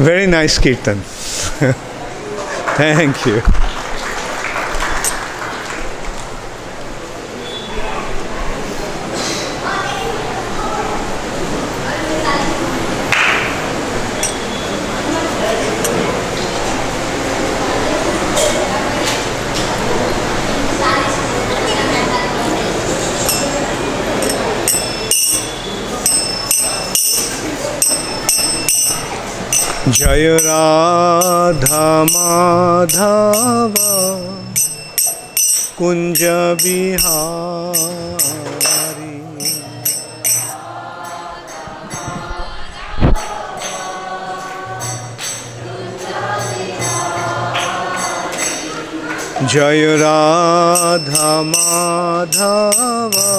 Very nice kirtan. Thank you. Jai Radha Madhava Kunja Bihari Jai Radha Madhava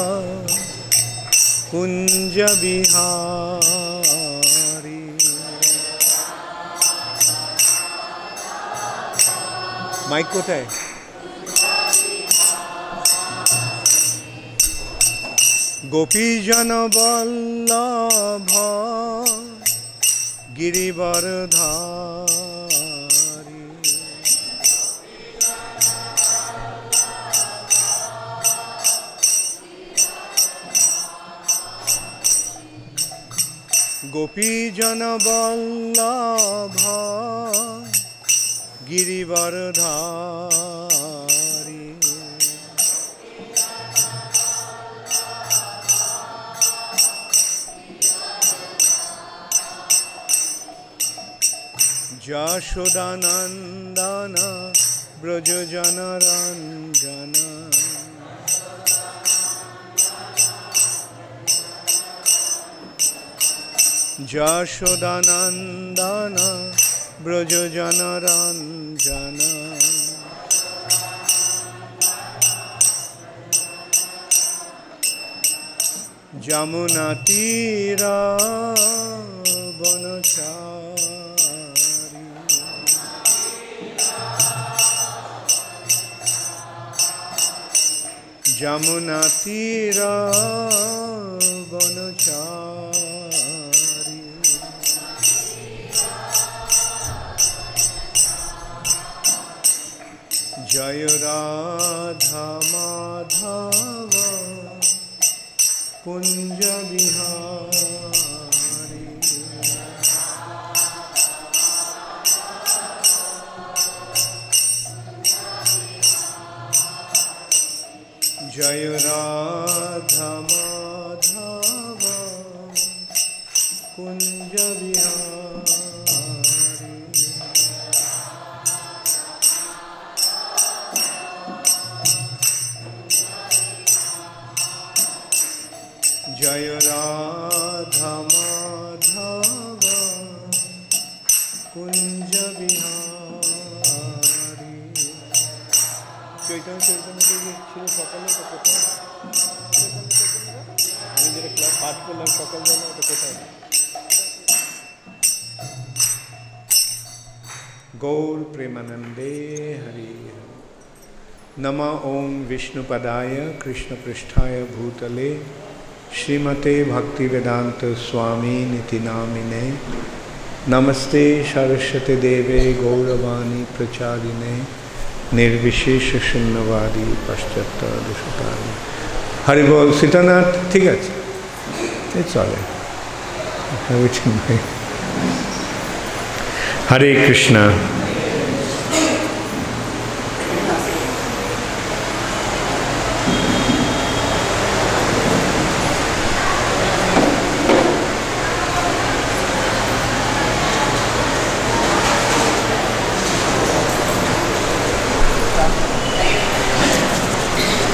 Kunja Bihari mic कोথায় गोपीजन वल्लभ गिरिवरधारी गोपीजन वल्लभ गिरिवरधारी যশোদানন্দন ব্রজজনরঞ্জন যশোদানন্দন ব্রজজনরঞ্জন যমুনা তীর বনচারী যমুনা তীর বনচারী জয় রাধা মাধব কুঞ্জ বিহারী জয় রাধা মাধব কুঞ্জ বিহারী জয় রাধা মাধব কুঞ্জ বিহারী চৈতন্য চৈতন্য ছিল সকালে তো কোথায় আমি যেটা ক্লাস পাঠ করলাম সকালবেলা ওটা কোথায় गौर प्रेमानंदे हरि नमः ओम विष्णुपदाय कृष्ण पृष्ठाय भूतले श्रीमते भक्ति वेदांत स्वामी निति नामिने नमस्ते सरस्वती देवे गौरवाणी प्रचारिणे निर्विशेष शून्यवादी पश्चात दुष्टानी हरि बोल सीतानाथ ठीक है it's alright Hare Krishna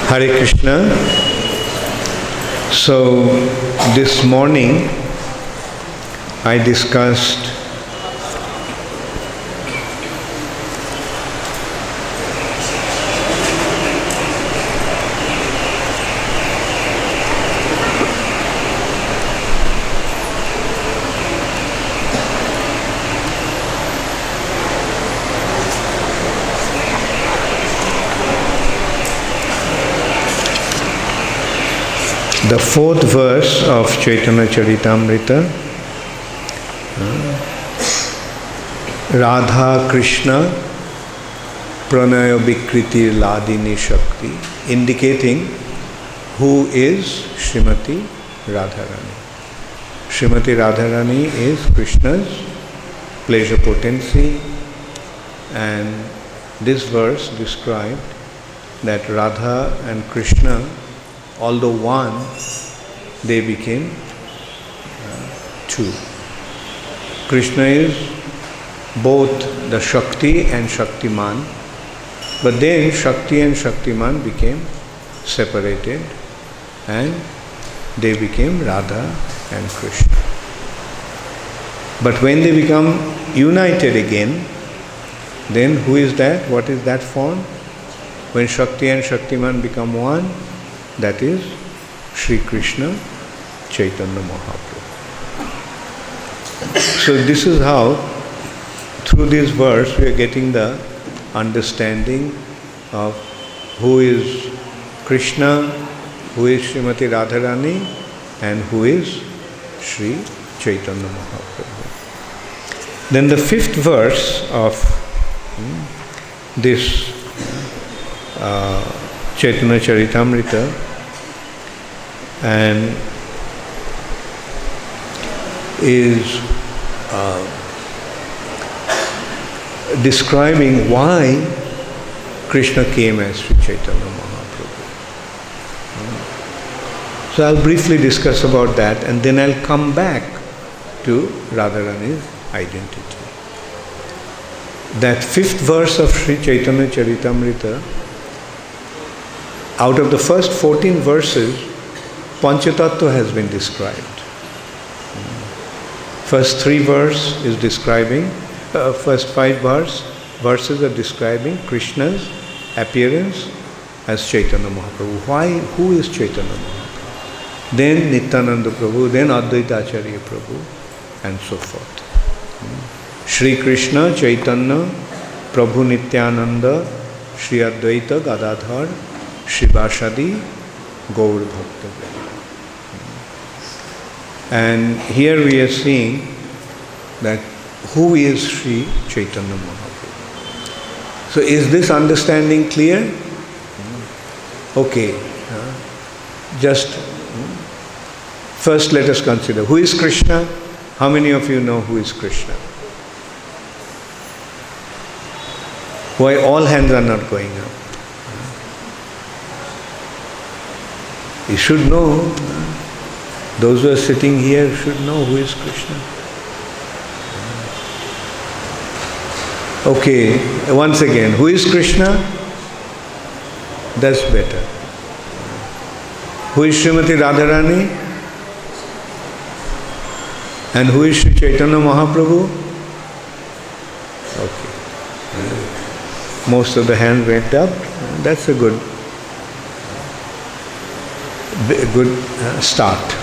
Hare Krishna. So this morning I discussed the fourth verse of Chaitanya Charitamrita. Radha Krishna Pranaya Vikritir Ladini Shakti, indicating who is Srimati Radharani. Srimati Radharani is Krishna's pleasure potency, and this verse described that Radha and Krishna, although one, they became two. Krishna is both the Shakti and Shaktiman, but then Shakti and Shaktiman became separated and they became Radha and Krishna. But when they become united again, then who is that? What is that form? When Shakti and Shaktiman become one, that is Sri Krishna Chaitanya Mahaprabhu. So this is how, through this verse, we are getting the understanding of who is Krishna, who is Srimati Radharani, and who is Sri Chaitanya Mahaprabhu. Then the fifth verse of this Chaitanya Charitamrita, and is describing why Krishna came as Sri Chaitanya Mahaprabhu. So I'll briefly discuss about that, and then I'll come back to Radharani's identity. That fifth verse of Sri Chaitanya Charitamrita, out of the first 14 verses, Panchatattva has been described. First 3 verses is describing, first 5 verses are describing Krishna's appearance as Chaitanya Mahaprabhu. Why? Who is Chaitanya Mahaprabhu? Then Nityananda Prabhu, then Advaita Acharya Prabhu, and so forth. Shri Krishna Chaitanya Prabhu Nityananda Shri Advaita Gadadhar Shivasadi Gaur Bhakta. And here we are seeing that who is Sri Chaitanya Mahaprabhu. So is this understanding clear? Okay. Just first let us consider who is Krishna. How many of you know who is Krishna? Why all hands are not going up? You should know. Those who are sitting here should know who is Krishna. Okay, once again, who is Krishna? That's better. Who is Srimati Radharani? And who is Sri Chaitanya Mahaprabhu? Okay. Most of the hands went up. That's a good start.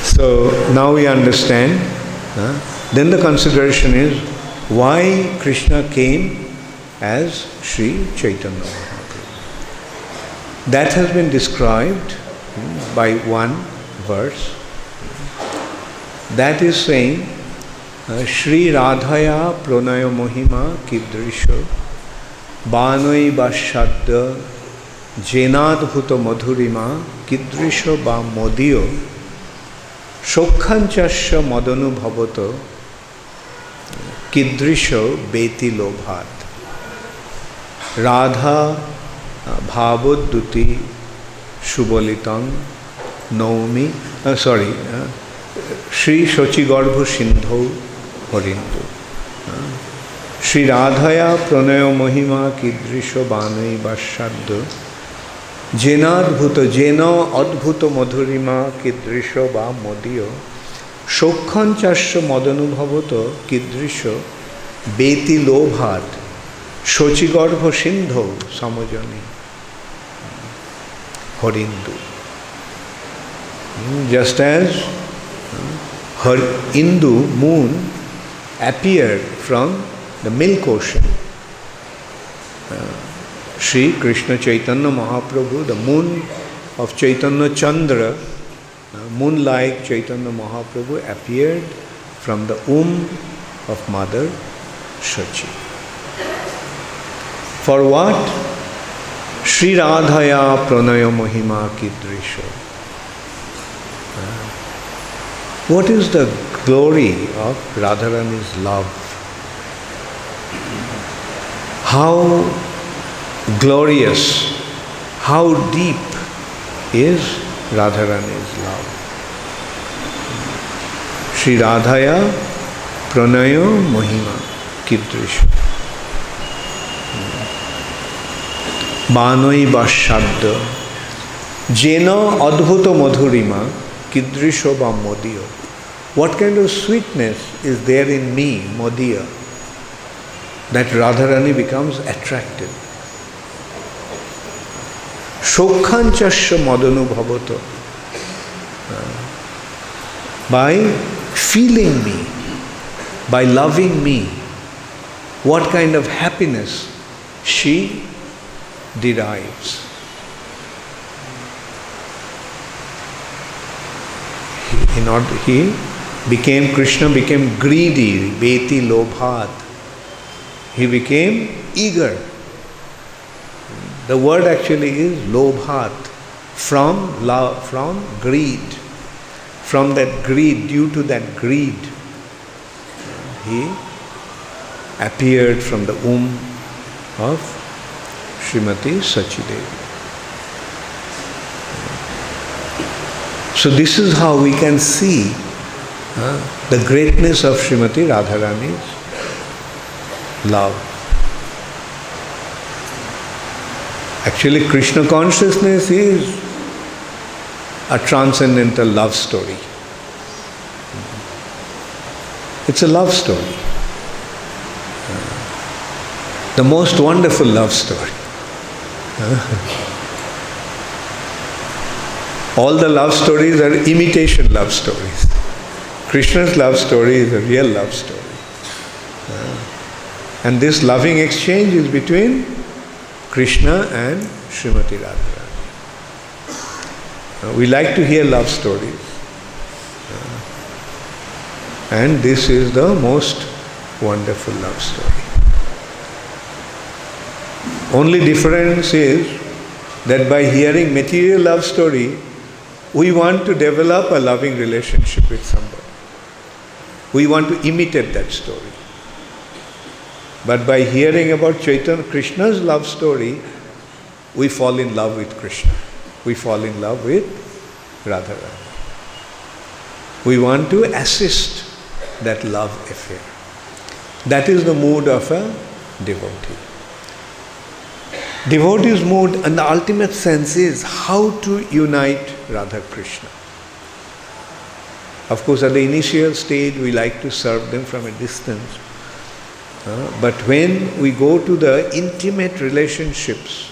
So now we understand. Then the consideration is why Krishna came as Sri Chaitanya Mahaprabhu. That has been described by one verse. That is saying, Shri Radhaya Pranaya Mohima Kidrisha Banoi Bashadda Jenadbhuta Madhurima Kidrisha Ba Modiyo Shokhanchasya Madanu Bhavato Kidrisha Beti Lobhat Radha Bhavoduti Shubalitang Naumi Shri Shochigarbha Sindho Harindu Shri Radhaya Pranaya Mahima Kidrisha Banai Bashadda Jenadbhuta Jena Adbhuta Madhurima Kidrisha Ba Modiyo Shokhanchasya Madanubhavato Kidrisha Beti Lobhat Shochigarbha Sindho Samajani Harindu. Just as her Indu moon appeared from the milk ocean, Sri Krishna Chaitanya Mahaprabhu, the moon of Chaitanya Chandra, moon-like Chaitanya Mahaprabhu appeared from the womb of Mother Shachi. For what? Shri Radhaya Pranaya Mahima Kidrisha. What is the glory of Radharani's love? How glorious, how deep is Radharani's love? Shri Radhaya Pranaya Mahima Kidrisha. Banoi Bashadda Jena Adbhuta Madhurima Kidrisha ba Modiya. What kind of sweetness is there in me, Modiya, that Radharani becomes attracted? Shokhanchasya Madanu Bhavato. By feeling me, by loving me, what kind of happiness she derives. Krishna became greedy, beti lobhat. He became eager. The word actually is lobhat, from love, from greed. From that greed, due to that greed, he appeared from the womb of Srimati Sachidevi. So this is how we can see the greatness of Srimati Radharani's love. Actually, Krishna consciousness is a transcendental love story. It's a love story. The most wonderful love story. All the love stories are imitation love stories. Krishna's love story is a real love story. And this loving exchange is between Krishna and Srimati Radharani. We like to hear love stories. And this is the most wonderful love story. Only difference is that by hearing material love story, we want to develop a loving relationship with somebody. We want to imitate that story. But by hearing about Chaitanya Krishna's love story, we fall in love with Krishna. We fall in love with Radharani. We want to assist that love affair. That is the mood of a devotee. Devotee's mood and the ultimate sense is how to unite Radha Krishna. Of course, at the initial stage, we like to serve them from a distance. But when we go to the intimate relationships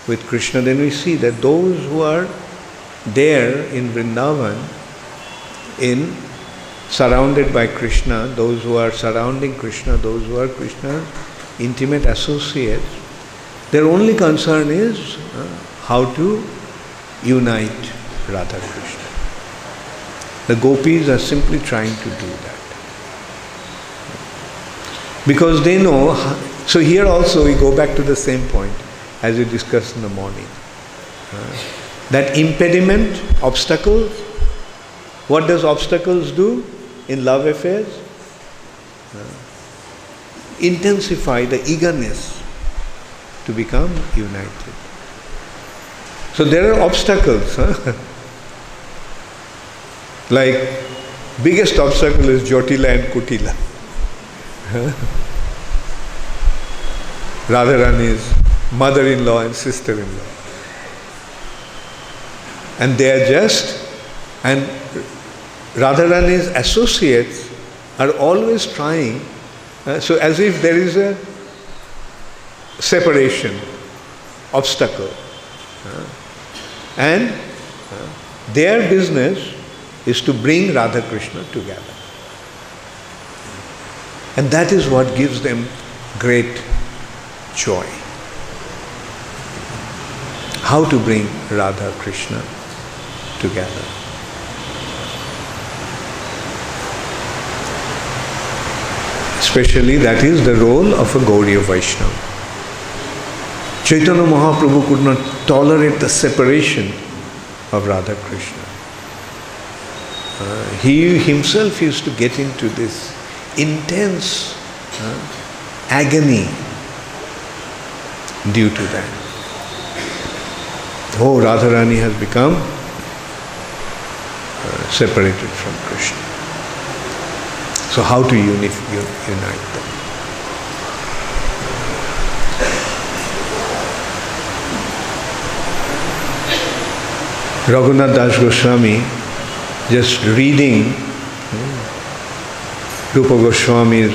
with Krishna, then we see that those who are there in Vrindavan, surrounded by Krishna, those who are surrounding Krishna, those who are Krishna's intimate associates, their only concern is how to unite Radha Krishna. The gopis are simply trying to do that. Because they know, so here also we go back to the same point as we discussed in the morning. That impediment, obstacles, what does obstacles do in love affairs? Intensify the eagerness to become united. So there are obstacles. Like, biggest obstacle is Jyotila and Kutila. Radharani's mother-in-law and sister-in-law. And they are and Radharani's associates are always trying, so as if there is a separation, obstacle. And their business is to bring Radha Krishna together. And that is what gives them great joy. How to bring Radha Krishna together. Especially that is the role of a Gauriya Vaishnava. Chaitanya Mahaprabhu could not tolerate the separation of Radha Krishna. He himself used to get into this intense agony due to that. Oh, Radharani has become separated from Krishna. So how to unite them? Raghunath Das Goswami, just reading Rupa Goswami's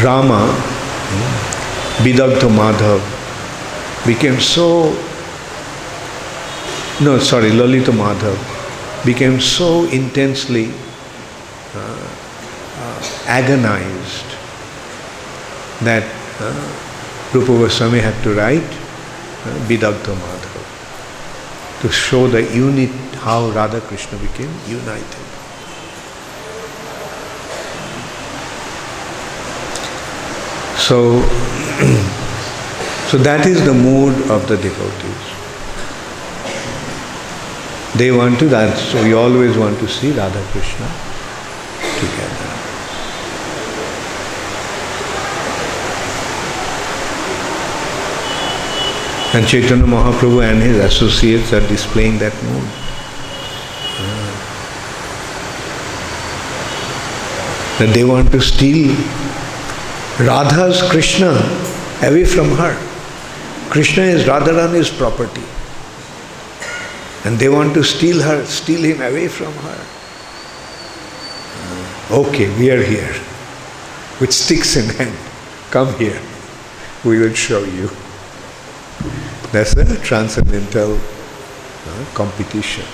drama, Bidagdha Madhav, became so, Lalita Madhav, became so intensely agonized that Rupa Goswami had to write Bidagdha Madhav to show the unit, how Radha Krishna became united. So, so that is the mood of the devotees. They want to that, so we always want to see Radha Krishna together. And Chaitanya Mahaprabhu and his associates are displaying that mood. That they want to steal Radha's Krishna away from her. Krishna is Radharani's property. And they want to steal him away from her. Okay, we are here. With sticks in hand. Come here. We will show you. That's a transcendental competition.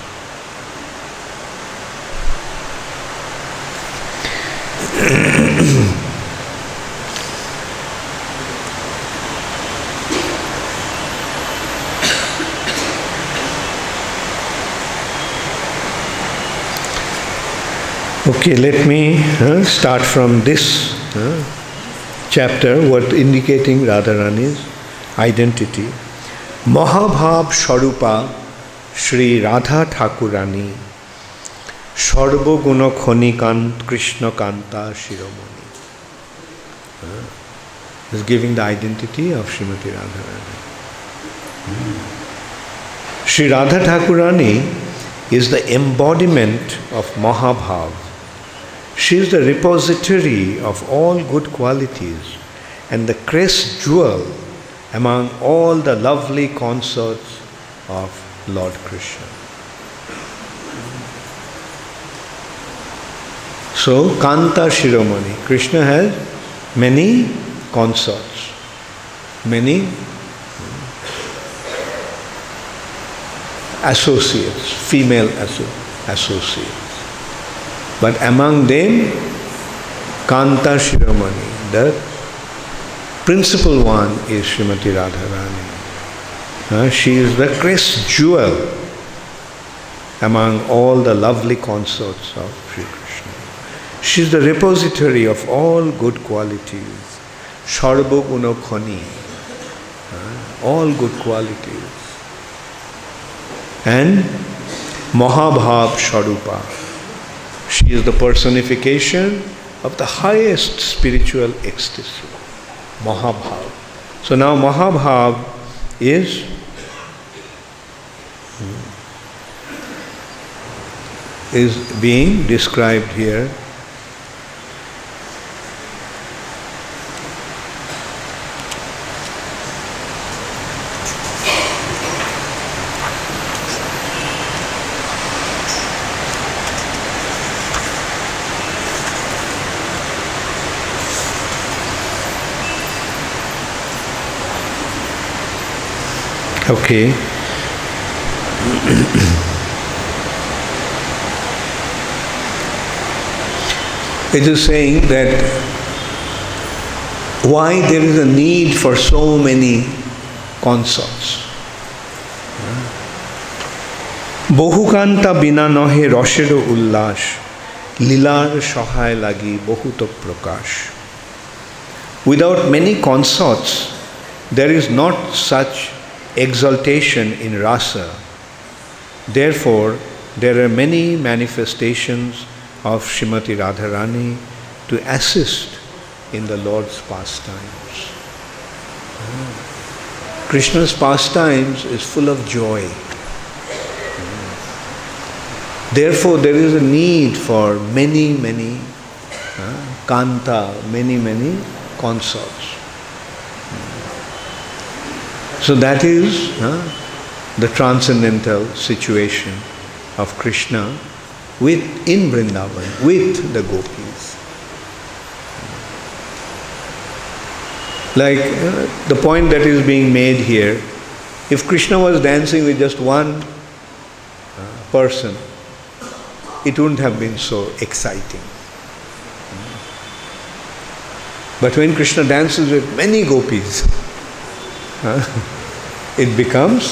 Okay, let me start from this chapter, what indicating Radharani's identity. Mahabhav Sharupa Shri Radha Thakurani Sarva Guna Khonikan Krishna Kanta Shiromani. Is giving the identity of Srimati Radharani. Shri Radha Thakurani is the embodiment of Mahabhav. She is the repository of all good qualities and the crest jewel among all the lovely consorts of Lord Krishna. So, Kanta Shiromani, Krishna has many consorts, many associates, female associates. But among them, Kanta Shiromani, the principal one is Srimati Radharani. She is the crest jewel among all the lovely consorts of Sri Krishna. She is the repository of all good qualities. Sarva Guna Khoni, all good qualities. And Mahabhav Sharupa. She is the personification of the highest spiritual ecstasy. Mahabhav. So now Mahabhav is being described here. Okay. It is saying that why there is a need for so many consorts. বহুকান্তা বিনা নহে রসের উল্লাস লীলার সহায় লাগি বহুত প্রকাশ. Without many consorts, there is not such exaltation in rasa. Therefore, there are many manifestations of Srimati Radharani to assist in the Lord's pastimes. Krishna's pastimes is full of joy. Therefore, there is a need for many kanta, many consorts. So that is the transcendental situation of Krishna in Vrindavan with the gopis. Like the point that is being made here, if Krishna was dancing with just one person, it wouldn't have been so exciting. But when Krishna dances with many gopis, it becomes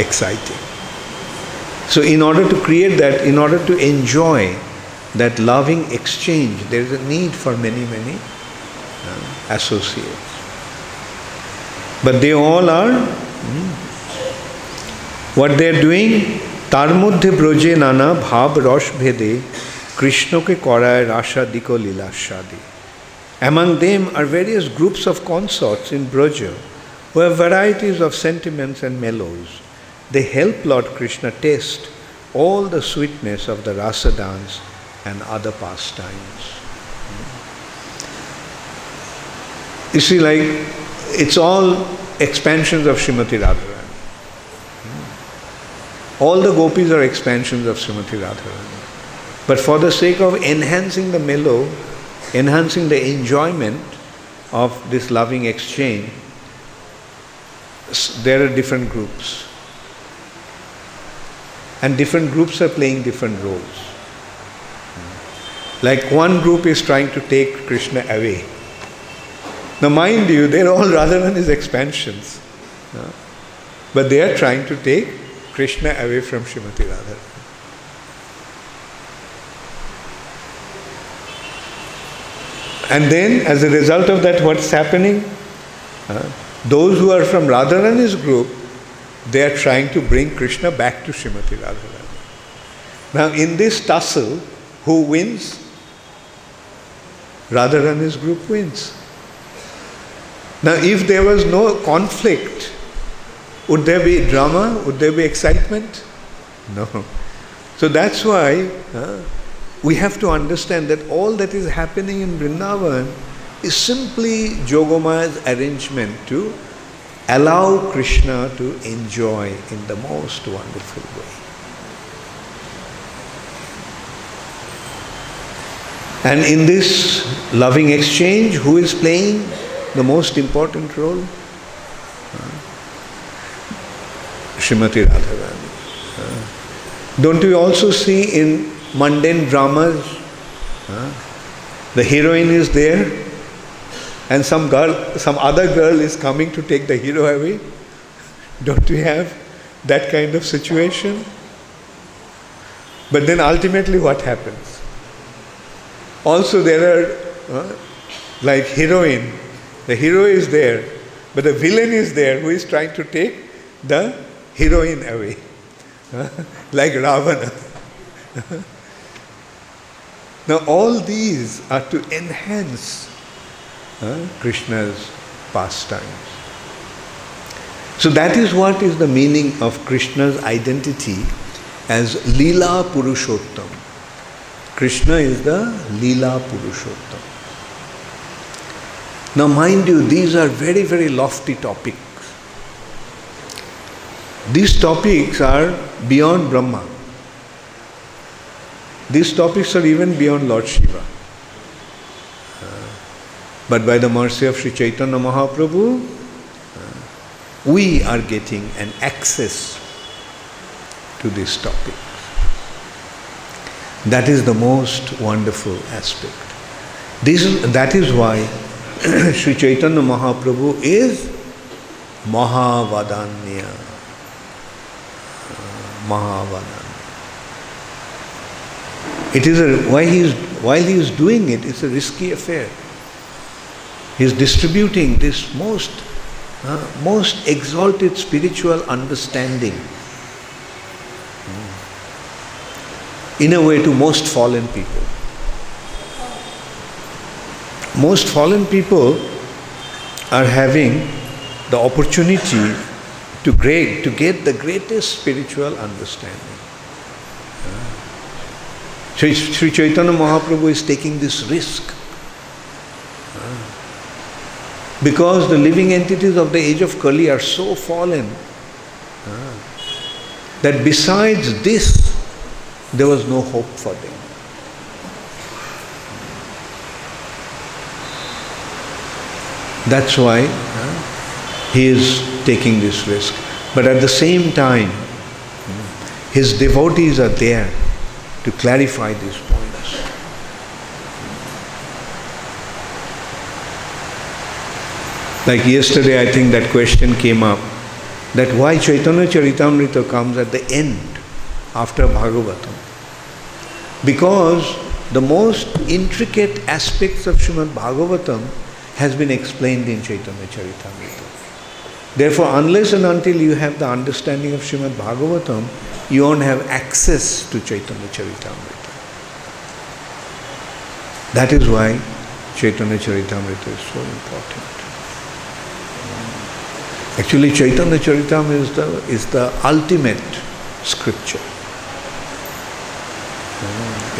exciting. So in order to create that, in order to enjoy that loving exchange, there is a need for many associates. But they all are, what they are doing, তার মধ্যে ব্রজে নানা ভাব রস ভেদে কৃষ্ণকে করায় রাসাদিক লীলাস্বাদী. Among them are various groups of consorts in Braja who have varieties of sentiments and mellows. They help Lord Krishna taste all the sweetness of the rasa dance and other pastimes. You see, like, it's all expansions of Srimati Radharani. All the gopis are expansions of Srimati Radharani. But for the sake of enhancing the mellow, enhancing the enjoyment of this loving exchange, there are different groups. And different groups are playing different roles. Like one group is trying to take Krishna away. Now mind you, they're all Radharani's expansions. But they are trying to take Krishna away from Srimati Radharani. And then as a result of that, what's happening? Those who are from Radharani's group, they are trying to bring Krishna back to Srimati Radharani. Now in this tussle, who wins? Radharani's group wins. Now if there was no conflict, would there be drama? Would there be excitement? No. So that's why we have to understand that all that is happening in Vrindavan is simply Jogomaya's arrangement to allow Krishna to enjoy in the most wonderful way. And in this loving exchange, who is playing the most important role? Srimati Radharani. Don't we also see in mundane dramas, the heroine is there and some other girl is coming to take the hero away? Don't we have that kind of situation? But then ultimately what happens? Also there are like heroine, the hero is there, but the villain is there who is trying to take the heroine away, like Ravana. Now all these are to enhance Krishna's pastimes. So that is what is the meaning of Krishna's identity as Lila Purushottam. Krishna is the Lila Purushottam. Now mind you, these are very lofty topics. These topics are beyond Brahma. These topics are even beyond Lord Shiva. But by the mercy of Sri Chaitanya Mahaprabhu, we are getting an access to these topics. That is the most wonderful aspect. That is why Sri Chaitanya Mahaprabhu is Mahavadanya. Mahavanam. It is while he is doing it, it's a risky affair. He is distributing this most exalted spiritual understanding in a way to most fallen people. Most fallen people are having the opportunity to get the greatest spiritual understanding. Sri Chaitanya Mahaprabhu is taking this risk because the living entities of the age of Kali are so fallen that besides this, there was no hope for them. That's why he is taking this risk. But at the same time, his devotees are there to clarify these points. Like yesterday, I think that question came up, that why Chaitanya Charitamrita comes at the end, after Bhagavatam. Because the most intricate aspects of Srimad Bhagavatam has been explained in Chaitanya Charitamrita. Therefore, unless and until you have the understanding of Srimad Bhagavatam, you won't have access to Chaitanya Charitamrita. That is why Chaitanya Charitamrita is so important. Actually, Chaitanya Charitamrita is the ultimate scripture.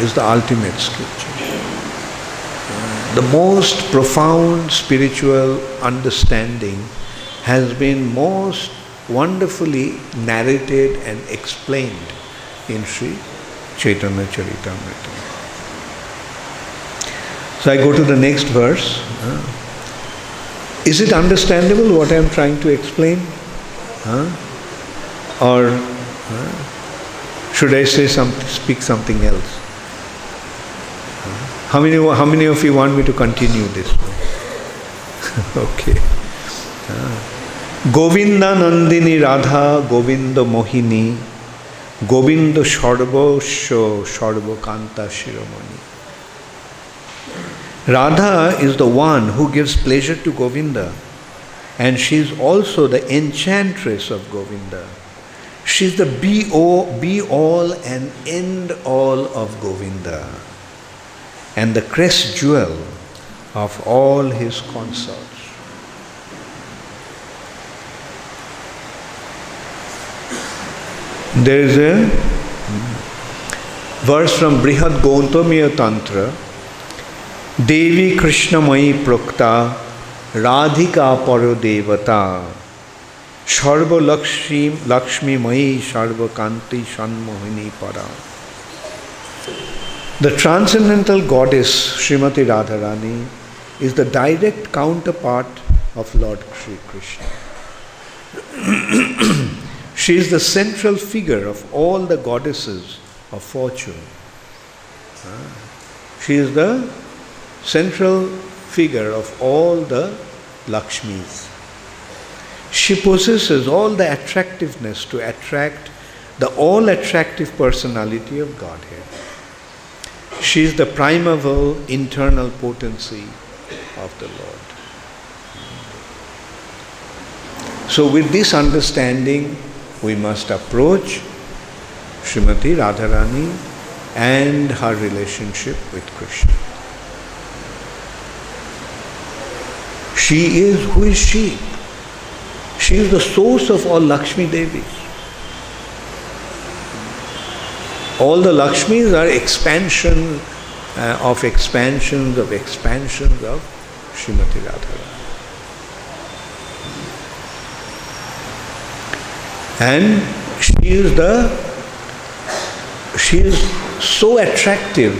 Is the ultimate scripture. The most profound spiritual understanding has been most wonderfully narrated and explained in Sri Chaitanya Charitamrita. So I go to the next verse. Is it understandable what I am trying to explain? Or should I speak something else? How many of you want me to continue this one? Okay. Govinda Nandini Radha Govinda Mohini Govinda Sharbosho Sharbokanta Shiromani. Radha is the one who gives pleasure to Govinda, and she is also the enchantress of Govinda. She is the be-all and end-all of Govinda, and the crest jewel of all his consorts. There is a verse from Brihad Gautamiya Tantra, Devi Krishnamayi Prokta Radhika Paro Devata Sharva Lakshmi Mayi Sharva Kanti Shanmohini Para. The transcendental goddess Srimati Radharani is the direct counterpart of Lord Sri Krishna. She is the central figure of all the goddesses of fortune. She is the central figure of all the Lakshmis. She possesses all the attractiveness to attract the all-attractive personality of Godhead. She is the primeval internal potency of the Lord. So with this understanding, we must approach Srimati Radharani and her relationship with Krishna. She is, who is she? She is the source of all Lakshmi Devis. All the Lakshmis are expansions of Srimati Radharani. And she is so attractive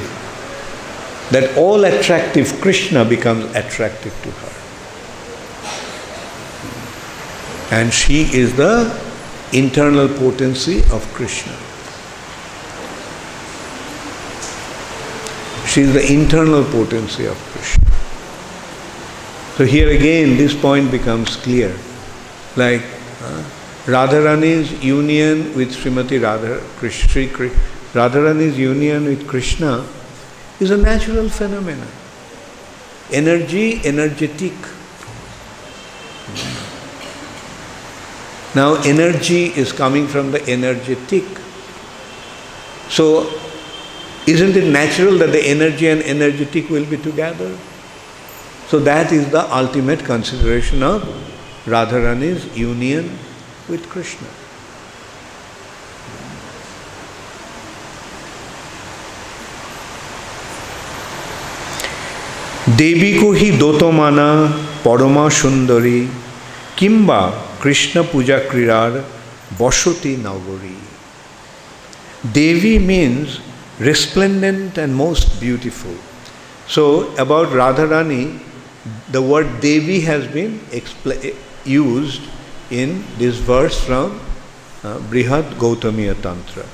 that all attractive Krishna becomes attractive to her. And she is the internal potency of Krishna. She is the internal potency of Krishna. So here again this point becomes clear. Like, Radharani's union with Srimati Radharani's union with Krishna is a natural phenomenon. Energy, energetic. Now energy is coming from the energetic. So isn't it natural that the energy and energetic will be together? So that is the ultimate consideration of Radharani's union with Krishna. Devi ko hi doto mana parama sundari kimba Krishna puja krirar bashoti nagari. Devi means resplendent and most beautiful. So about Radharani, the word Devi has been used in this verse from Brihad Gautamiya Tantra.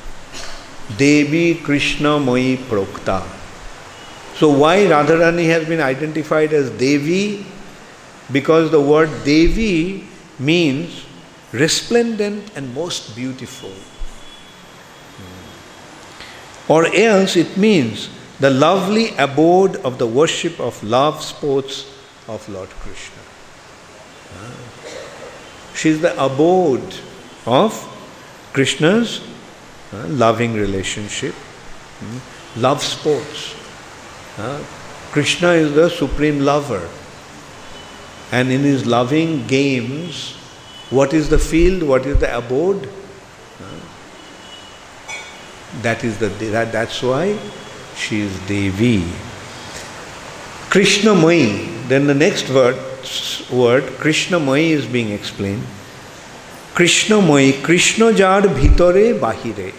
Devi Krishna Moi Prokta. So why Radharani has been identified as Devi? Because the word Devi means resplendent and most beautiful. Or else it means the lovely abode of the worship of love sports of Lord Krishna. She is the abode of Krishna's loving relationship, love sports. Krishna is the supreme lover, and in his loving games, what is the field, what is the abode? That's why she is Devi. Krishna Mai. Then the next word Krishna Mai is being explained. Krishna Mai, Krishna jar bhitore bahire,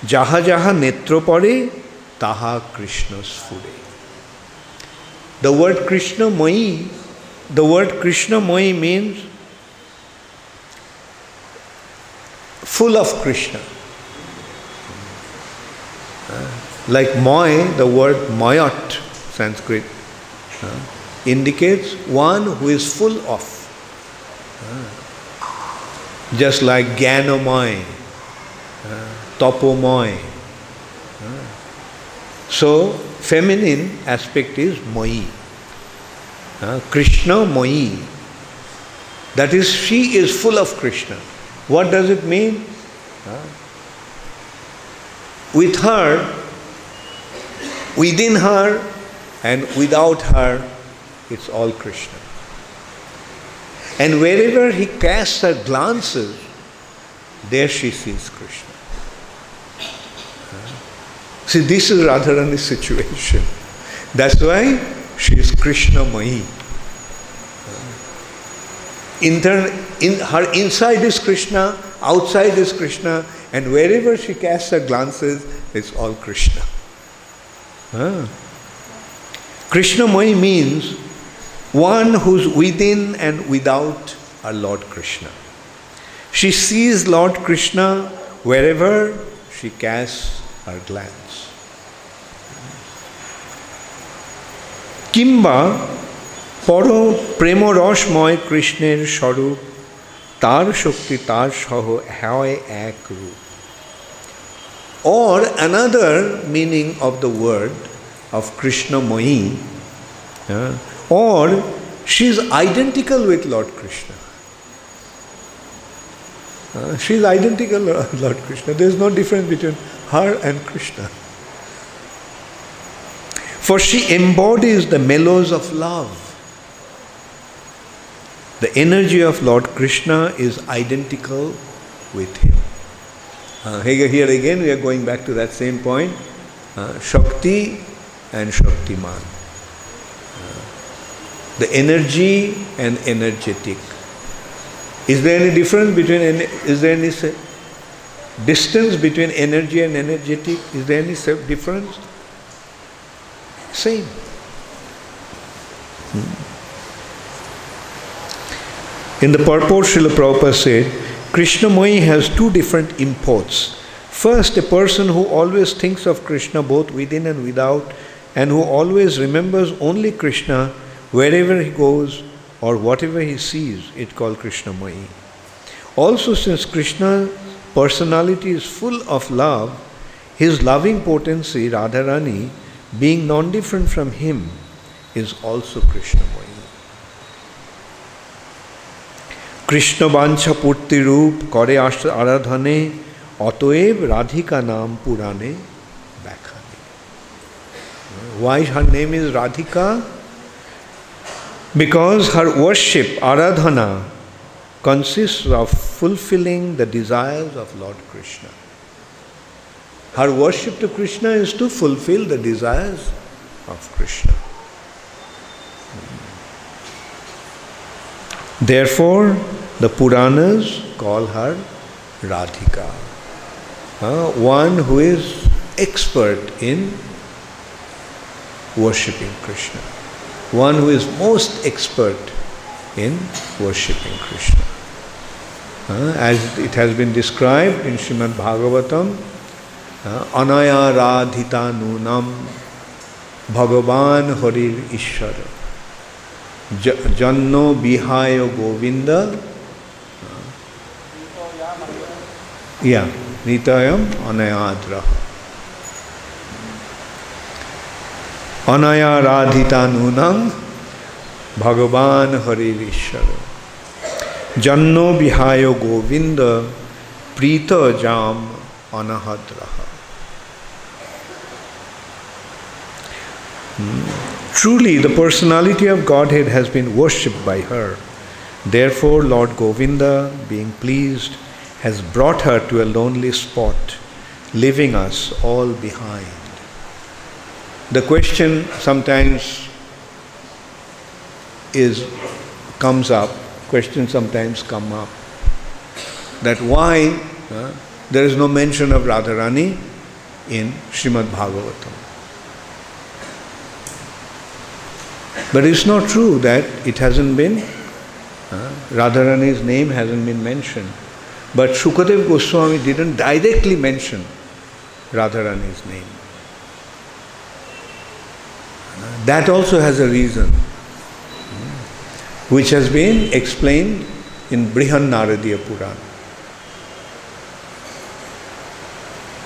jaha jaha netro pore, taha Krishna sphure. The word Krishna Mai means full of Krishna. Like Moy, the word Mayat, Sanskrit, indicates one who is full of. Just like Gyanamoy, Tapomoy. So, feminine aspect is Moi. Krishna Moi. That is, she is full of Krishna. What does it mean? With her, within her, and without her, it's all Krishna. And wherever he casts her glances, there she sees Krishna. See, this is Radharani's situation. That's why she is Krishna Mai. Her inside is Krishna, outside is Krishna, and wherever she casts her glances, it's all Krishna. Krishna Mai means one who's within and without our Lord Krishna. She sees Lord Krishna wherever she casts her glance. Kimba poro premo rosmoy Krishner Sharu tar shakti tar saho hoy ek roop. Or another meaning of the word of Krishna Mai, or she is identical with Lord Krishna. She is identical with Lord Krishna. There is no difference between her and Krishna. For she embodies the mellows of love. The energy of Lord Krishna is identical with him. Here again we are going back to that same point. Shakti and Shaktiman. The energy and energetic. Is there any difference between, is there any distance between energy and energetic? Is there any difference? Same. In the purport, Srila Prabhupada said, Krishna Mai has two different imports. First, a person who always thinks of Krishna both within and without, and who always remembers only Krishna wherever he goes or whatever he sees, it's called Krishna Mai. Also, since Krishna's personality is full of love, his loving potency, Radharani, being non-different from him, is also Krishnamoyi. Krishna Vancha Purti Roop Kore Aradhane Otoev Radhika Nam Purane Bakhane. Why her name is Radhika? Because her worship, Aradhana, consists of fulfilling the desires of Lord Krishna. Her worship to Krishna is to fulfill the desires of Krishna. Therefore, the Puranas call her Radhika, one who is expert in worshipping Krishna, one who is most expert in worshipping Krishna. As it has been described in Srimad Bhagavatam, Anaya Radhita Nunam Bhagavan Harir Ishvara Janno Bihaya Govinda Nitayam Anayadraha Anaya Radhita Nunam Bhagavan Harir Ishvara Janno Bihaya Govinda Prita Jam Anahadraha. Truly, the personality of Godhead has been worshipped by her. Therefore, Lord Govinda, being pleased, has brought her to a lonely spot, leaving us all behind. The question sometimes comes up, questions sometimes come up, that why there is no mention of Radharani in Srimad Bhagavatam. But it's not true that it hasn't been, Radharani's name hasn't been mentioned. But Shukadev Goswami didn't directly mention Radharani's name. That also has a reason, which has been explained in Brihan Naradiya Purana.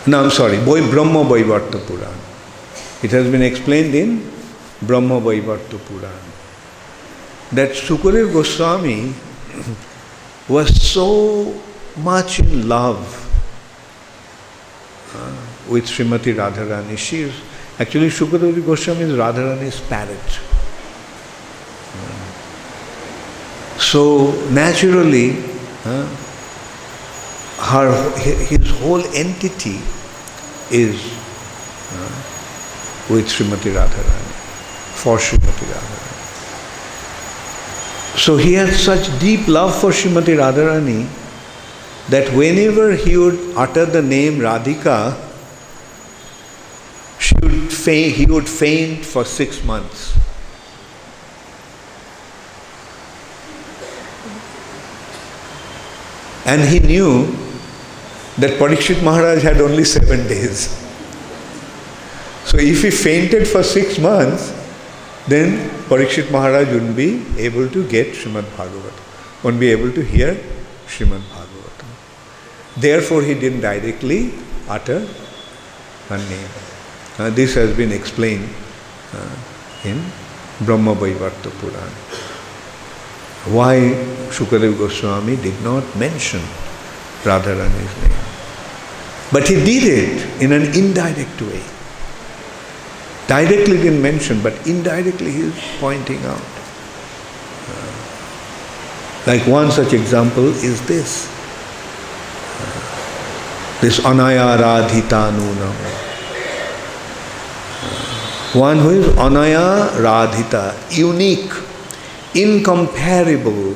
No, I'm sorry, Brahma Vaivarta Purana. It has been explained in Brahma Vaivarta Purana that Shukadev Goswami was so much in love with Srimati Radharani. Actually, Shukadev Goswami is Radharani's parrot. So naturally, his whole entity is with Srimati Radharani, for Srimati Radharani. So he had such deep love for Srimati Radharani that whenever he would utter the name Radhika, he would faint for 6 months. And he knew that Parikshit Maharaj had only 7 days. So if he fainted for 6 months, then Parikshit Maharaj wouldn't be able to get Srimad Bhagavatam, wouldn't be able to hear Srimad Bhagavatam. Therefore, he didn't directly utter her name. This has been explained in Brahma Vaivarta Purana. Why Shukadev Goswami did not mention Radharani's name. But he did it in an indirect way. Directly didn't mention, but indirectly he is pointing out. Like one such example is this. This Anaya Radhita Nunam. One who is Anaya Radhita, unique, incomparable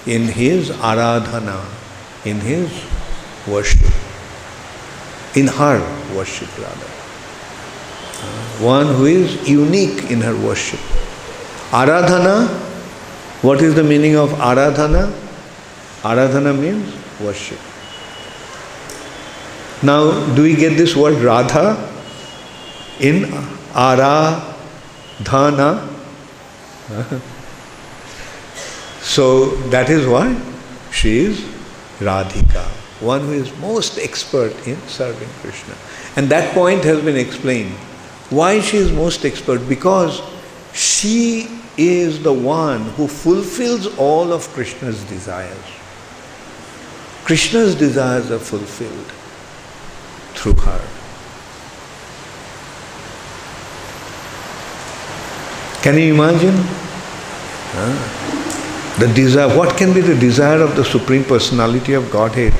in his aradhana, in his worship, in her worship rather. One who is unique in her worship. Aradhana, what is the meaning of aradhana? Aradhana means worship. Now, do we get this word Radha in aradhana? So that is why she is Radhika, one who is most expert in serving Krishna. And that point has been explained. Why she is most expert? Because she is the one who fulfills all of Krishna's desires. Krishna's desires are fulfilled through her. Can you imagine? The desire, what can be the desire of the Supreme Personality of Godhead,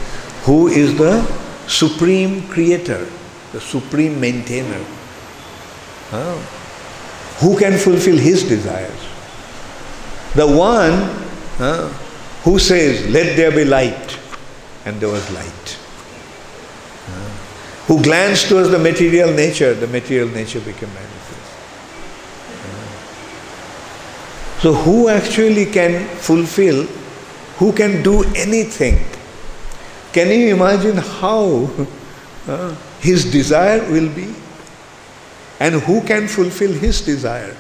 who is the Supreme Creator, the Supreme Maintainer? Who can fulfill his desires? The one who says, let there be light, and there was light. Who glanced towards the material nature became manifest. So who actually can fulfill, who can do anything? Can you imagine how his desire will be? And who can fulfill his desire?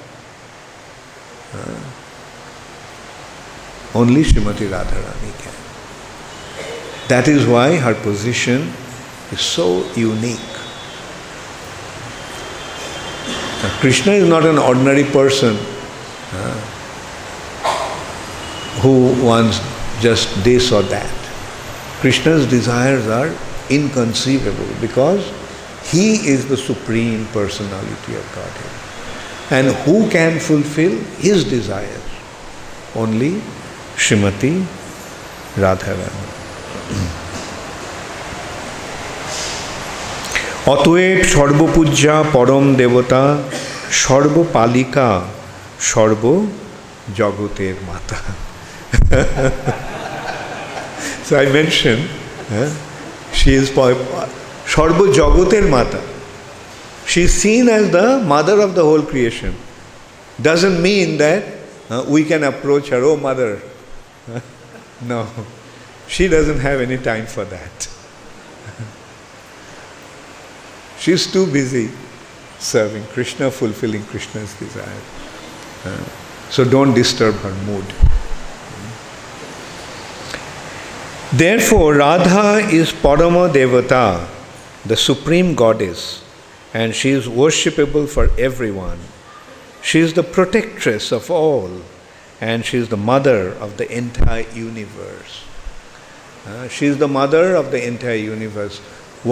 Only Srimati Radharani can. That is why her position is so unique. Now, Krishna is not an ordinary person who wants just this or that. Krishna's desires are inconceivable because he is the Supreme Personality of Godhead. And who can fulfill his desires? Only Srimati Radharani. অতএব সর্বপূজ্যা পরম দেবতা সর্বপালিকা সর্ব জগতের মাতা. So I mentioned she is সর্ব জগতের মাতা. She is seen as the mother of the whole creation. Doesn't mean that we can approach her, oh mother. No, she doesn't have any time for that. She is too busy serving Krishna, fulfilling Krishna's desire. So don't disturb her mood. Therefore, Radha is Parama Devata, the supreme goddess, and she is worshipable for everyone. She is the protectress of all, and she is the mother of the entire universe. She is the mother of the entire universe.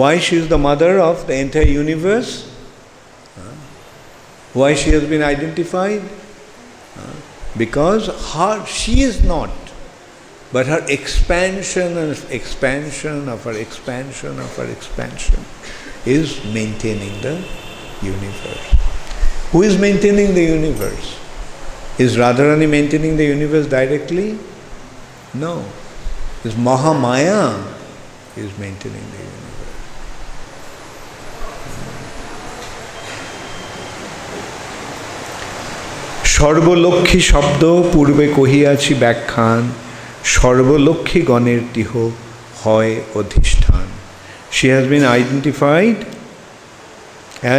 Why she is the mother of the entire universe? Why she has been identified? Because she is not, but her expansion is maintaining the universe. Who is maintaining the universe? Is Radharani maintaining the universe directly? No. It's Mahamaya is maintaining the universe. সর্বলক্ষ্মী শব্দ পূর্বে কহিয়াছি ব্যাখ্যান সর্বলক্ষ্মী গণের তিহ হয় অধিষ্ঠান. She has been identified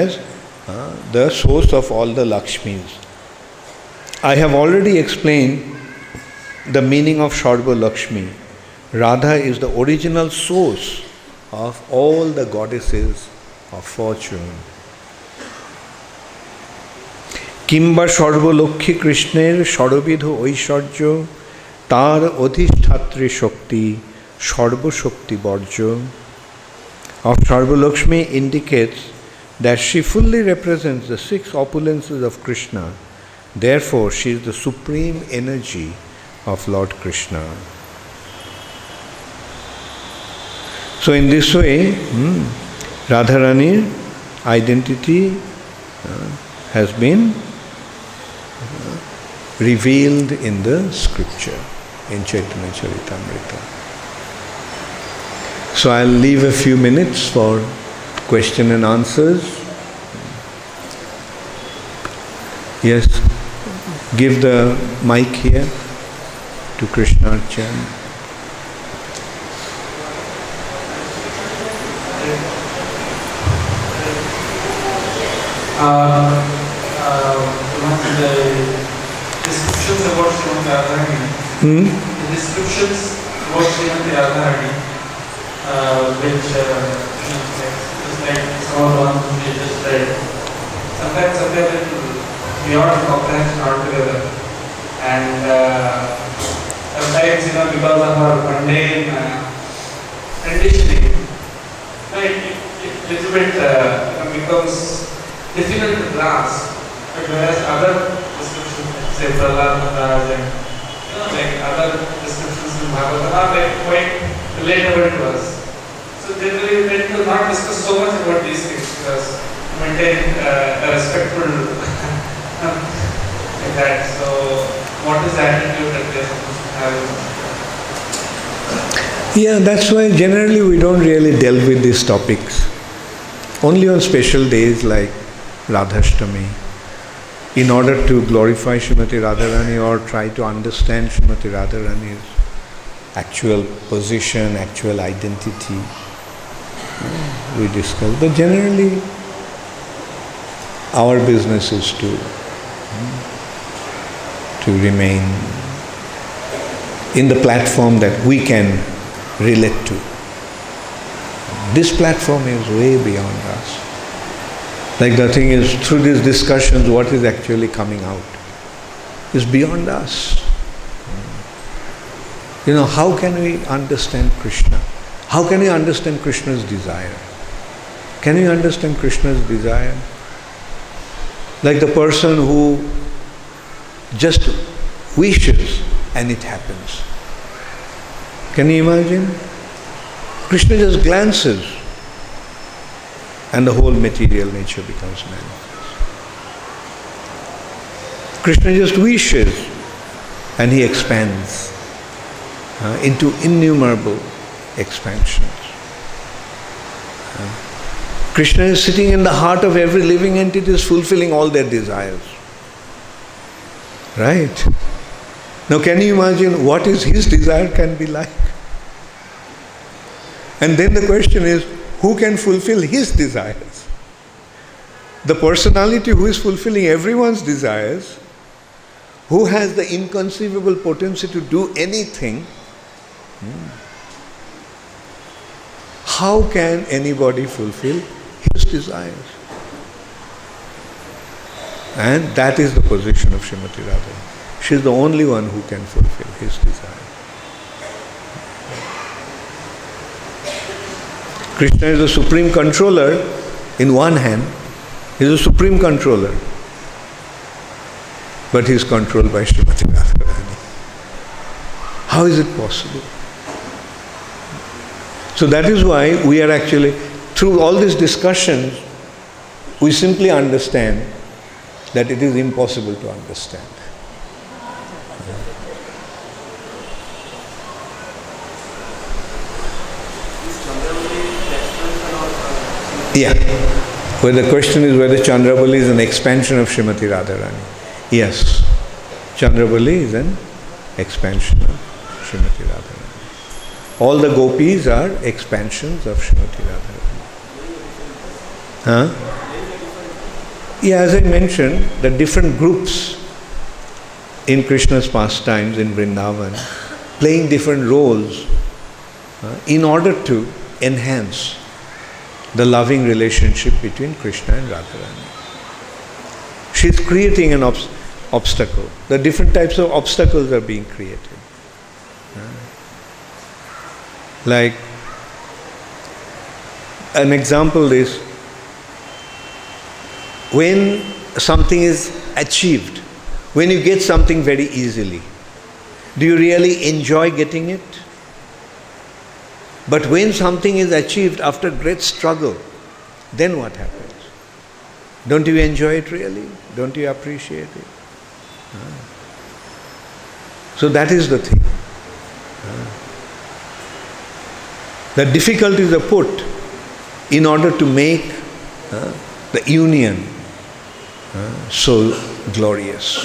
as the source of all the Lakshmis. I have already explained the meaning of Sarva Lakshmi. Radha is the original source of all the goddesses of fortune. কিংবা সর্বলক্ষ্মী কৃষ্ণের সর্ববিধ ঐশ্বর্য তার অধিষ্ঠাত্রী শক্তি সর্বশক্তি বর্জ্য. Of Sarvalakshmi indicates that she fully represents the six opulences of Krishna. Therefore, she is the supreme energy of Lord Krishna. So in this way, Radharani's identity has been revealed in the scripture, in Chaitanya Charitamrita. So I'll leave a few minutes for question and answers. Yes, give the mic here to Krishna Archan. The descriptions about Srimati Radharani. The descriptions about Srimati Radharani, which is like some of the ones we just read. Sometimes a little beyond comprehension altogether. And sometimes, because of our mundane conditioning, it little bit becomes difficult to grasp. But whereas other descriptions, say Prahlad Maharaj and like other descriptions in Bhagavatam are like quite relatable to us. So generally we tend to not discuss so much about these things because maintain a respectful like that. So what is the attitude that we are supposed to have? Yeah, that's why generally we don't really delve with these topics. Only on special days like Radhastami, in order to glorify Srimati Radharani or try to understand Srimati Radharani's actual position, actual identity, we discuss. But generally, our business is to remain in the platform that we can relate to. This platform is way beyond us. Like the thing is, through these discussions, what is actually coming out is beyond us. How can we understand Krishna? How can we understand Krishna's desire? Can we understand Krishna's desire? Like the person who just wishes and it happens. Can you imagine? Krishna just glances and the whole material nature becomes manifest. Krishna just wishes and he expands into innumerable expansions. Krishna is sitting in the heart of every living entity, is fulfilling all their desires. Right? Now can you imagine what is his desire can be like? And then the question is, who can fulfill his desires? The personality who is fulfilling everyone's desires, who has the inconceivable potency to do anything, how can anybody fulfill his desires? And that is the position of Srimati Radha. She is the only one who can fulfill his desire. Krishna is the supreme controller in one hand. He is a supreme controller. But he is controlled by Srimati Radharani. How is it possible? So that is why we are actually, through all these discussions, we simply understand that it is impossible to understand. Yeah. Well, the question is whether Chandrabali is an expansion of Srimati Radharani. Yes. Chandrabali is an expansion of Srimati Radharani. All the gopis are expansions of Srimati Radharani. Yeah, as I mentioned, the different groups in Krishna's pastimes in Vrindavan playing different roles in order to enhance the loving relationship between Krishna and Radharani. She is creating an obstacle. The different types of obstacles are being created. Like an example is when something is achieved, when you get something very easily, do you really enjoy getting it? But when something is achieved after great struggle, then what happens? Don't you enjoy it really? Don't you appreciate it? So that is the thing. The difficulties are put in order to make the union so glorious.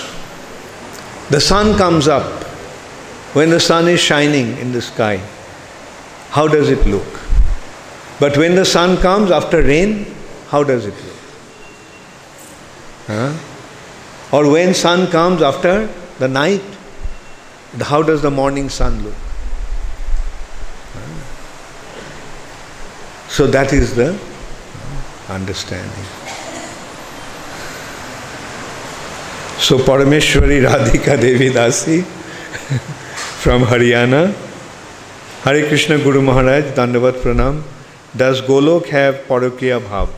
The sun comes up. When the sun is shining in the sky, how does it look? But when the sun comes after rain, how does it look? Or when sun comes after the night, how does the morning sun look? So that is the understanding. So Parameshwari Radhika Devi Dasi from Haryana. Hare Krishna Guru Maharaj, Dandavat Pranam. Does Golok have Parokiya Bhav?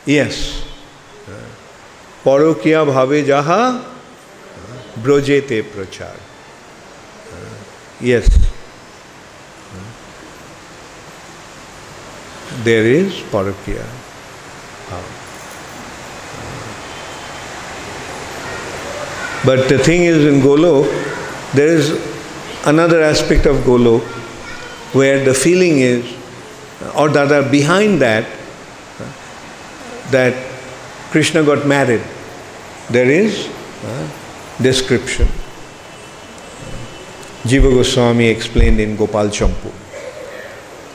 Yes. Parokiya Bhave Jaha Brojete Prachar. Yes. There is Parokiya Bhav. But the thing is, in Golok, there is another aspect of Golok where the feeling is, or rather behind that, that Krishna got married. There is description. Jiva Goswami explained in Gopal Champu,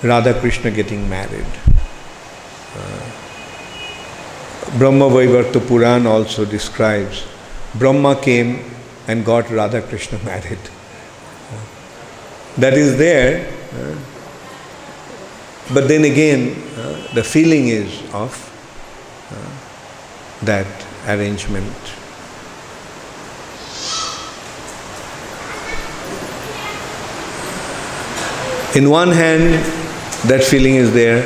Radha Krishna getting married. Brahma Vaivarta Puran also describes Brahma came and got Radha Krishna married. That is there, but then again, the feeling is of that arrangement. In one hand, that feeling is there,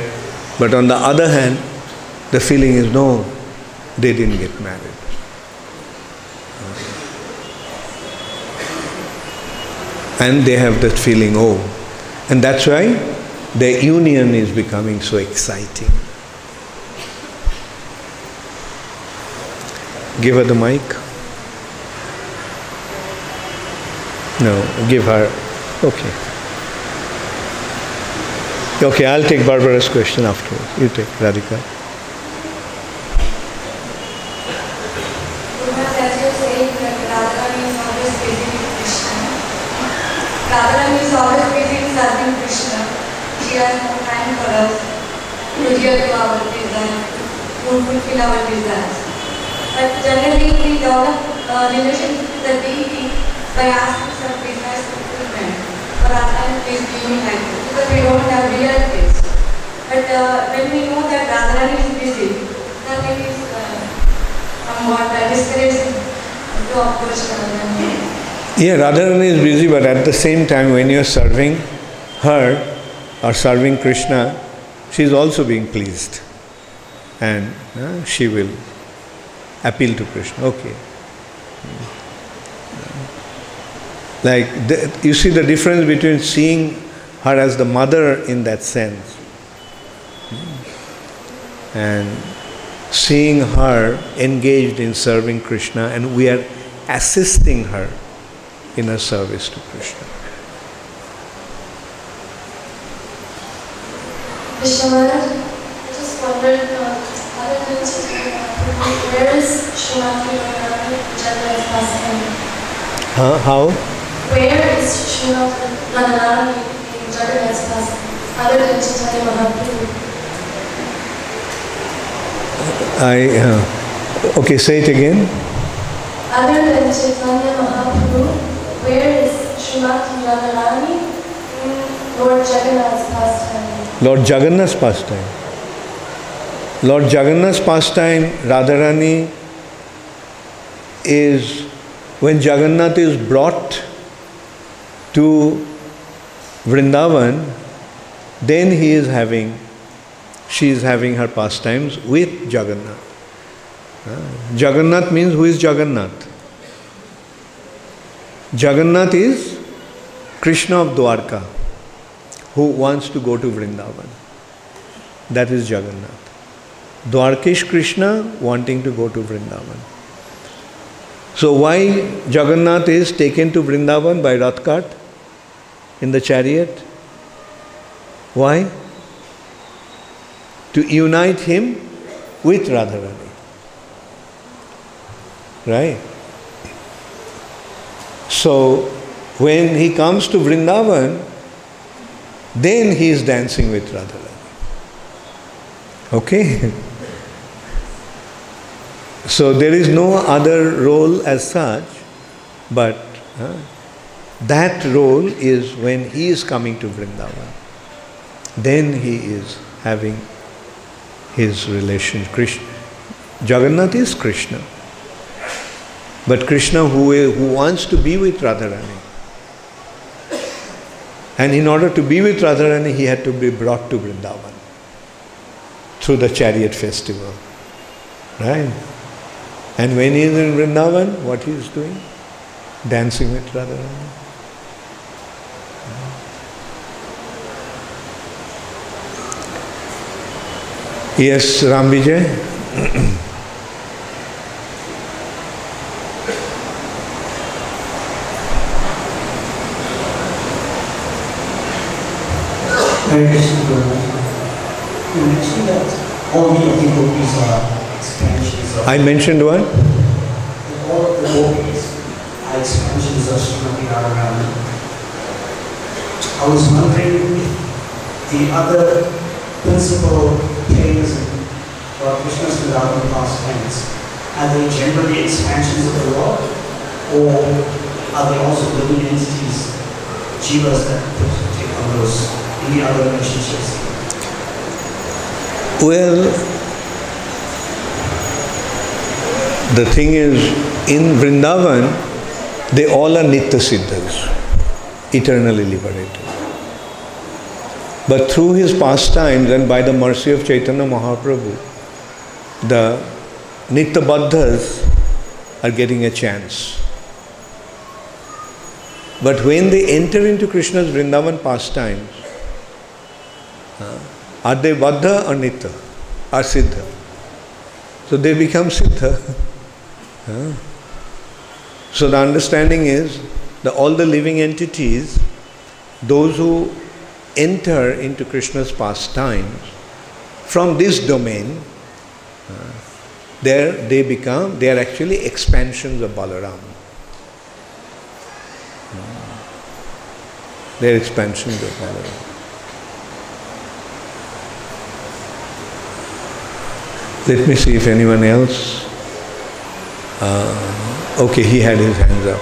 but on the other hand, the feeling is no, they didn't get married. And they have that feeling, oh. And that's why their union is becoming so exciting. Give her the mic. No, give her. Okay. Okay, I'll take Barbara's question afterwards. You take, Radhika. Radharani is always busy serving Krishna. She has no time for us to hear to our desires, to fulfill our desires. But generally we develop a relationship with the deity by asking some desires fulfillment. For Radharani, please give me like this, because we don't have real things. But when we know that Radharani is busy, then it is somewhat discouraging to approach Radharani. Yeah, Radharani is busy, but at the same time when you are serving her or serving Krishna, she is also being pleased. And she will appeal to Krishna. Okay. Like, you see the difference between seeing her as the mother in that sense and seeing her engaged in serving Krishna, and we are assisting her in her service to Krishna. Krishna Maharaj, I just wondered, other than where is Srimati Radharani Jagannath pastime? How? Where is Srimati Radharani in Jagannath pastime, other than Chaitanya Mahaprabhu? Okay, say it again. Other than Chaitanya Mahaprabhu, where is Srimati Radharani in Lord Jagannath's pastime? Lord Jagannath's pastime. Lord Jagannath's pastime, Radharani, is when Jagannath is brought to Vrindavan, then she is having her pastimes with Jagannath. Jagannath means, who is Jagannath? Jagannath is Krishna of Dwarka, who wants to go to Vrindavan. That is Jagannath. Dwarkesh Krishna wanting to go to Vrindavan. So why Jagannath is taken to Vrindavan by Rath cart in the chariot? Why? To unite him with Radharani. Right? So when he comes to Vrindavan, then he is dancing with Radharani. Okay? So there is no other role as such, but that role is when he is coming to Vrindavan. then he is having his relation. Krishna, Jagannath is Krishna. But Krishna who wants to be with Radharani. And in order to be with Radharani, he had to be brought to Vrindavan through the chariot festival. Right? And when he is in Vrindavan, what he is doing? Dancing with Radharani. Yes, Ram Vijay. You mentioned that all the gopis are expansions of... I mentioned what? All of the gopis are expansions of Srimati Radharani. I was wondering if the other principal players in Krishna's Vrindavan pastimes, are they generally expansions of the Lord, or are they also living entities, jivas that take on those in the other relationships? Well, the thing is, in Vrindavan, they all are Nitya Siddhas, eternally liberated. But through his pastimes and by the mercy of Chaitanya Mahaprabhu, the Nitya Baddhas are getting a chance. But when they enter into Krishna's Vrindavan pastimes, are they Baddha or Nitya? Or Siddha? So they become Siddha. So the understanding is that all the living entities, those who enter into Krishna's pastimes from this domain, they are actually expansions of Balaram. They are expansions of Balaram. Let me see if anyone else. Okay, he had his hands up.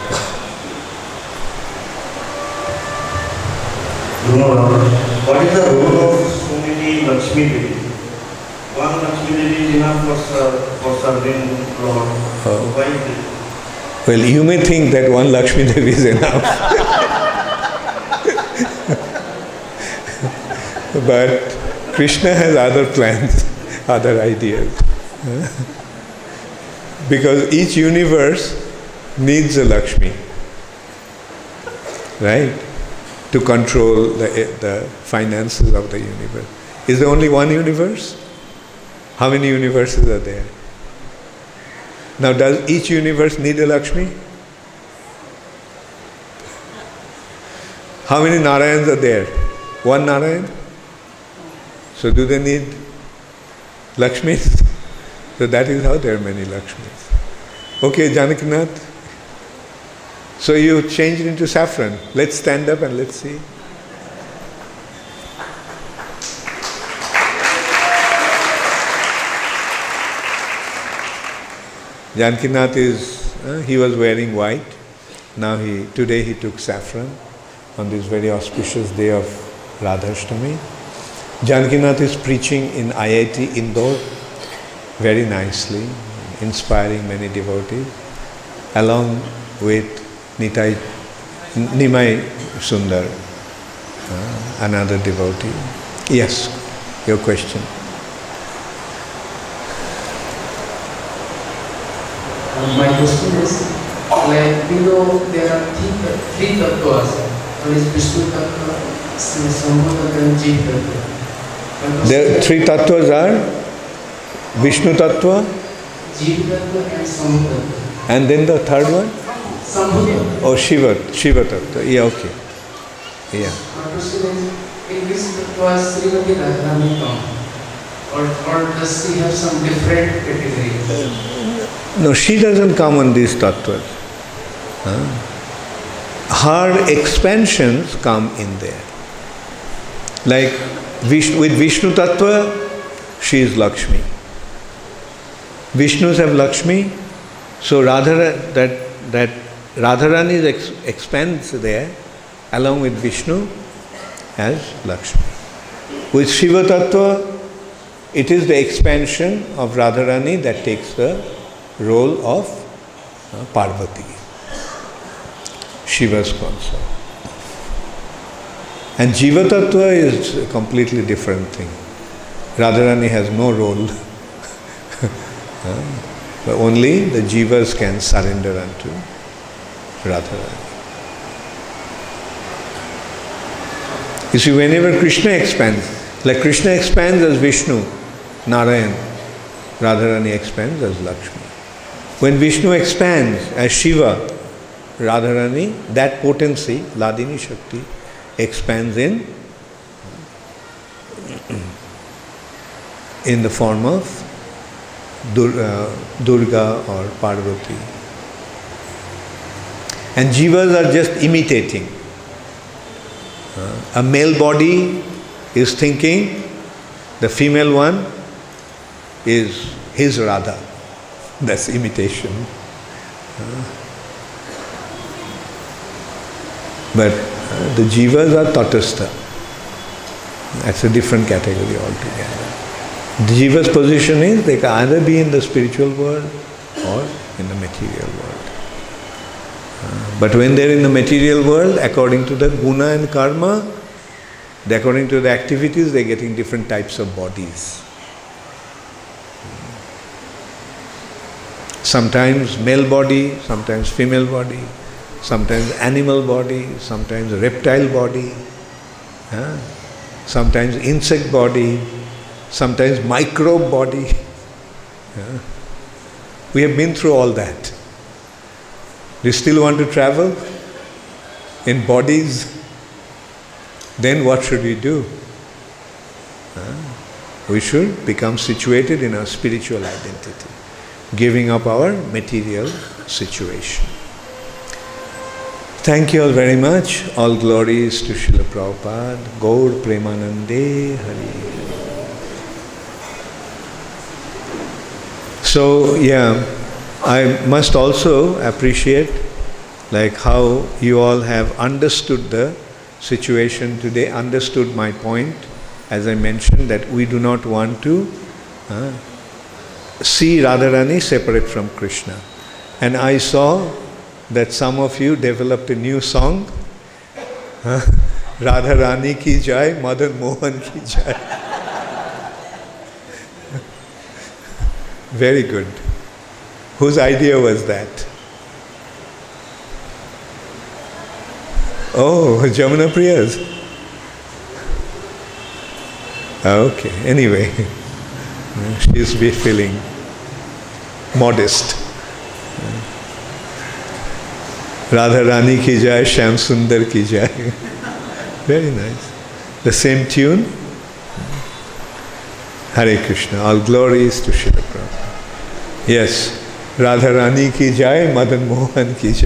What is the role of so many Lakshmi Devi? One Lakshmi Devi is enough for serving Lord. Why is it? Well, you may think that one Lakshmi Devi is enough. But Krishna has other plans, other ideas. Because each universe needs a Lakshmi, right? To control the finances of the universe. Is there only one universe? How many universes are there? Now, does each universe need a Lakshmi? How many Narayans are there? One Narayan? So do they need Lakshmis? So that is how there are many Lakshmis. Okay, Janakinath. So you changed into saffron. Let's stand up and let's see. Janakinath he was wearing white. Now today he took saffron on this very auspicious day of Radhastami. Janakinath is preaching in IIT Indore very nicely, inspiring many devotees, along with Nimai Sundar, another devotee. Yes, your question. My question is, like, we know there are three tattvas. One is Vishnu tattva, Sambhu tattva and Jeev tattva. The three tattvas are Vishnu tattva, Jeev tattva and Sambhu tattva. And then the third one? Sambhu tattva. Oh, Shiva tattva. Yeah, okay. Yeah. My question is, in which tattva Srimati Radharani come? Or does she have some different category? No, she doesn't come on these tattvas. Her expansions come in there. Like with Vishnu tattva, she is Lakshmi. Vishnus have Lakshmi, so that Radharani expands there along with Vishnu as Lakshmi. With Shiva Tattva, it is the expansion of Radharani that takes the role of Parvati, Shiva's consort. And Jiva Tattva is a completely different thing. Radharani has no role. But only the Jivas can surrender unto Radharani. You see, whenever Krishna expands, like Krishna expands as Vishnu, Narayan, Radharani expands as Lakshmi. When Vishnu expands as Shiva, Radharani, that potency, Ladini Shakti, expands in the form of Durga or Parvati. And Jivas are just imitating. A male body is thinking the female one is his Radha. That's imitation. But the Jivas are Tatastha. That's a different category altogether. The Jiva's position is they can either be in the spiritual world or in the material world. But when they're in the material world, according to the guna and karma, according to the activities, they're getting different types of bodies. Sometimes male body, sometimes female body, sometimes animal body, sometimes reptile body, sometimes insect body, sometimes microbe body. We have been through all that. Do you still want to travel in bodies? Then what should we do? We should become situated in our spiritual identity, giving up our material situation. Thank you all very much. All glories to Srila Prabhupada. Gaur Premanande Hari. So, I must also appreciate like how you all have understood the situation today, understood my point, as I mentioned, that we do not want to see Radharani separate from Krishna. And I saw that some of you developed a new song, Radharani ki jai, Madan Mohan ki jai. Very good. Whose idea was that? Oh, Jamuna Priya's. Okay, anyway, she's feeling modest. Radharani ki jai, Shyam Sundar ki jai. Very nice. The same tune. Hare Krishna. All glories to Srila Prabhupada. Yes. Radharani ki jai, Madan Mohan ki jai.